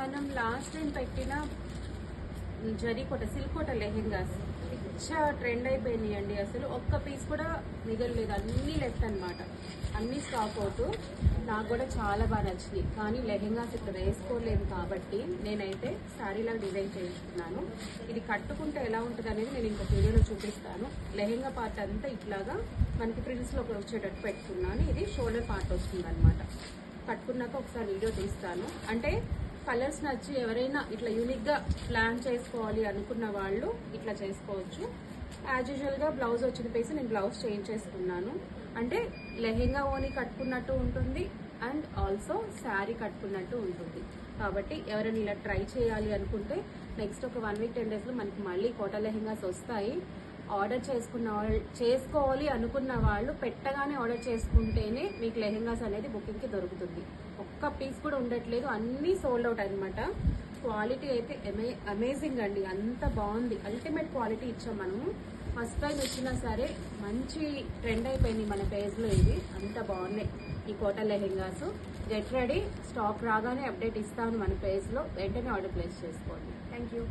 మనం last time పెట్టిన జరీకోట సిల్కోట లెహెంగాస్ పిచ్చా ట్రెండ్ అయిపోయినాయండి. అసలు ఒక్క పీస్ కూడా మిగలలేదు, అన్నీ లెఫ్ట్ అనమాట, అన్నీ స్టాక్ అవుట్. నాకు కూడా చాలా బాగా నచ్చినాయి, కానీ లెహెంగాస్ ఇక్కడ వేసుకోలేదు కాబట్టి నేనైతే శారీలాగా డిజైన్ చేయించుకున్నాను. ఇది కట్టుకుంటే ఎలా ఉంటుంది అనేది నేను ఇంకో వీడియోలో చూపిస్తాను. లెహెంగా పార్ట్ అంతా ఇట్లాగా మనకి ప్రిన్స్లో వచ్చేటట్టు పెట్టుకున్నాను. ఇది షోల్డర్ పార్ట్ వస్తుంది అనమాట. కట్టుకున్నాక ఒకసారి వీడియో తీస్తాను. అంటే కలర్స్ నచ్చి ఎవరైనా ఇట్లా యూనిక్గా ప్లాన్ చేసుకోవాలి అనుకున్న వాళ్ళు ఇట్లా చేసుకోవచ్చు. యాజ్ యూజువల్గా బ్లౌజ్ వచ్చిన పేసి నేను బ్లౌజ్ చేంజ్ చేసుకున్నాను. అంటే లెహెంగా ఓని కట్టుకున్నట్టు ఉంటుంది అండ్ ఆల్సో శారీ కట్టుకున్నట్టు ఉంటుంది. కాబట్టి ఎవరైనా ఇలా ట్రై చేయాలి అనుకుంటే నెక్స్ట్ ఒక 1 వీక్ 10 డేస్లో మనకి మళ్ళీ కోటా లెహెంగాస్ వస్తాయి. ఆర్డర్ చేసుకోవాలి అనుకున్న వాళ్ళు పెట్టగానే ఆర్డర్ చేసుకుంటేనే మీకు లెహెంగాస్ అనేది బుకింగ్కి దొరుకుతుంది. ఒక్క పీస్ కూడా ఉండట్లేదు, అన్నీ సోల్డ్ అవుట్ అనమాట. క్వాలిటీ అయితే అమేజింగ్ అండి, అంత బాగుంది. అల్టిమేట్ క్వాలిటీ ఇచ్చాం మనము. ఫస్ట్ టైం ఇచ్చినా సరే మంచి ట్రెండ్ అయిపోయింది మన పేజ్లో. ఇది అంత బాగున్నాయి ఈ Kota lehengas. Get ready, stock రాగానే అప్డేట్ ఇస్తాను మన పేజ్లో, వెంటనే ఆర్డర్ ప్లేస్ చేసుకోండి. Thank you.